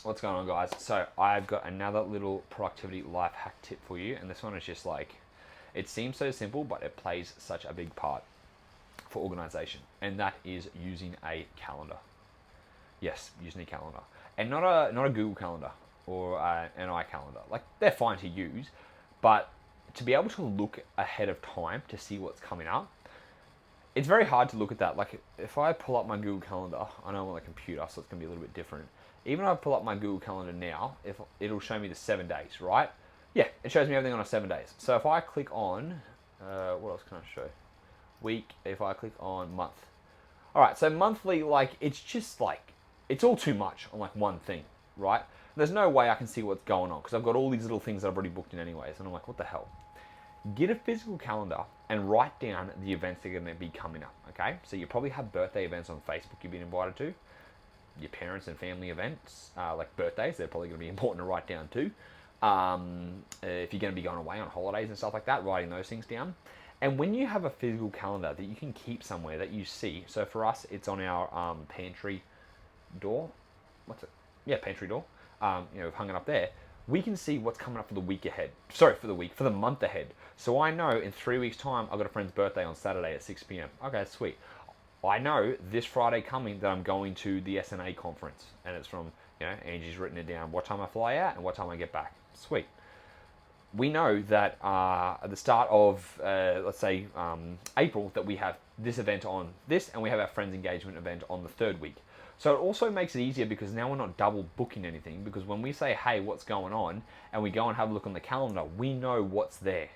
What's going on, guys? So I've got another little productivity life hack tip for you, and this one is just like, it seems so simple, but it plays such a big part for organization, and that is using a calendar. Yes, using a calendar, and not a Google calendar or an iCalendar. Like, they're fine to use, but to be able to look ahead of time to see what's coming up, it's very hard to look at that. Like, if I pull up my Google Calendar, I know I'm on the computer, so it's going to be a little bit different. Even if I pull up my Google Calendar now, if it'll show me the 7 days, right? Yeah, it shows me everything on a 7 days. So if I click on, what else can I show? Week, if I click on month. All right, so monthly, like, it's just like, it's all too much on like one thing, right? There's no way I can see what's going on because I've got all these little things that I've already booked in anyways. And I'm like, what the hell? Get a physical calendar and write down the events that are going to be coming up, okay? So you probably have birthday events on Facebook you've been invited to. Your parents and family events, like birthdays, they're probably going to be important to write down too. If you're going to be going away on holidays and stuff like that, writing those things down. And when you have a physical calendar that you can keep somewhere that you see, so for us, it's on our pantry door. What's it? Yeah, pantry door. We've hung it up there. We can see what's coming up for the week ahead. Sorry, for the month ahead. So I know in 3 weeks' time, I've got a friend's birthday on Saturday at 6 p.m. Okay, sweet. I know this Friday coming that I'm going to the SNA conference. And it's from, Angie's written it down, what time I fly out and what time I get back. Sweet. We know that at the start of, let's say, April, that we have this event on this, and we have our friend's engagement event on the 3rd week. So it also makes it easier because now we're not double booking anything, because when we say, hey, what's going on, and we go and have a look on the calendar, we know what's there.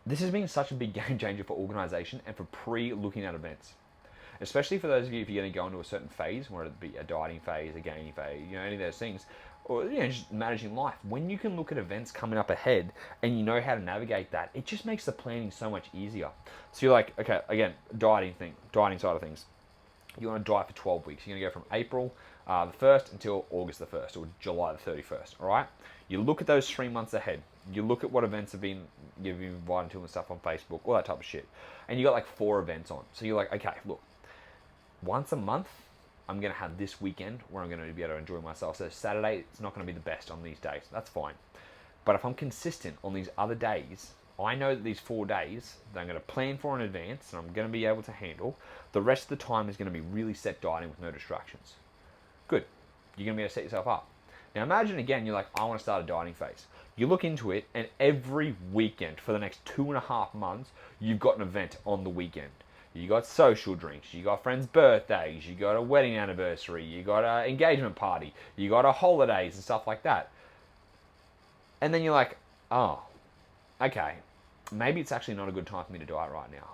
This has been such a big game changer for organization and for pre-looking at events. Especially for those of you, if you're going to go into a certain phase, whether it be a dieting phase, a gaining phase, any of those things, or just managing life. When you can look at events coming up ahead and you know how to navigate that, it just makes the planning so much easier. So you're like, okay, again, dieting side of things. You want to diet for 12 weeks. You're going to go from April the 1st until August the 1st or July the 31st, all right? You look at those 3 months ahead. You look at what events you've been invited to and stuff on Facebook, all that type of shit. And you got like 4 events on. So you're like, okay, look, once a month, I'm going to have this weekend where I'm going to be able to enjoy myself. So Saturday, it's not going to be the best on these days. That's fine. But if I'm consistent on these other days, I know that these 4 days that I'm going to plan for in advance and I'm going to be able to handle. The rest of the time is going to be really set dieting with no distractions. Good. You're going to be able to set yourself up. Now imagine again, you're like, I want to start a dieting phase. You look into it, and every weekend for the next 2.5 months, you've got an event on the weekend. You got social drinks, you got friends' birthdays, you got a wedding anniversary, you got an engagement party, you got a holidays and stuff like that. And then you're like, oh, okay, maybe it's actually not a good time for me to diet right now.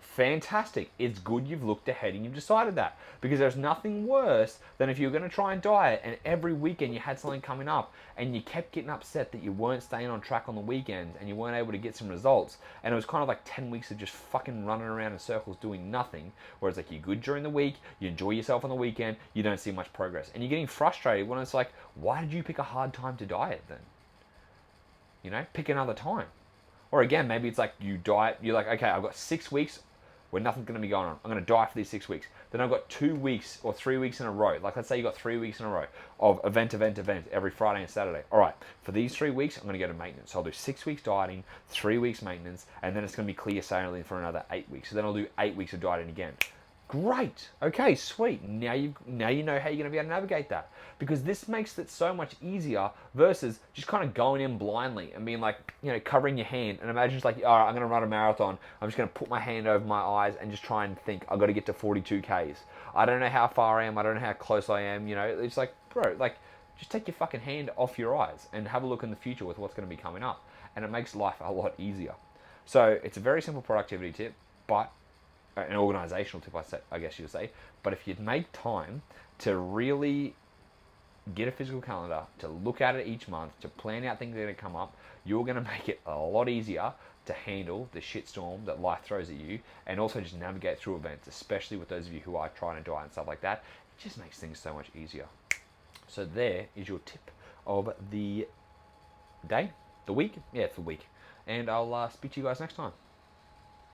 Fantastic. It's good you've looked ahead and you've decided that, because there's nothing worse than if you're going to try and diet and every weekend you had something coming up and you kept getting upset that you weren't staying on track on the weekends and you weren't able to get some results, and it was kind of like 10 weeks of just fucking running around in circles doing nothing, whereas like you're good during the week, you enjoy yourself on the weekend, you don't see much progress, and you're getting frustrated when it's like, why did you pick a hard time to diet then? Pick another time. Or again, maybe it's like you diet, you're like, okay, I've got 6 weeks where nothing's going to be going on. I'm going to diet for these 6 weeks. Then I've got 2 weeks or 3 weeks in a row. Like, let's say you got 3 weeks in a row of event every Friday and Saturday. All right, for these 3 weeks, I'm going to go to maintenance. So I'll do 6 weeks dieting, 3 weeks maintenance, and then it's going to be clear sailing for another 8 weeks. So then I'll do 8 weeks of dieting again. Great. Okay, sweet. Now you know how you're going to be able to navigate that, because this makes it so much easier versus just kind of going in blindly and being like, covering your hand. And imagine it's like, all right, I'm going to run a marathon. I'm just going to put my hand over my eyes and just try and think, I've got to get to 42 Ks. I don't know how far I am. I don't know how close I am. It's like, bro, like, just take your fucking hand off your eyes and have a look in the future with what's going to be coming up. And it makes life a lot easier. So it's a very simple productivity tip, but an organizational tip, I guess you would say. But if you'd make time to really get a physical calendar, to look at it each month, to plan out things that are going to come up, you're going to make it a lot easier to handle the shitstorm that life throws at you, and also just navigate through events, especially with those of you who are trying to diet and stuff like that. It just makes things so much easier. So there is your tip of the day, the week. Yeah, it's the week. And I'll speak to you guys next time.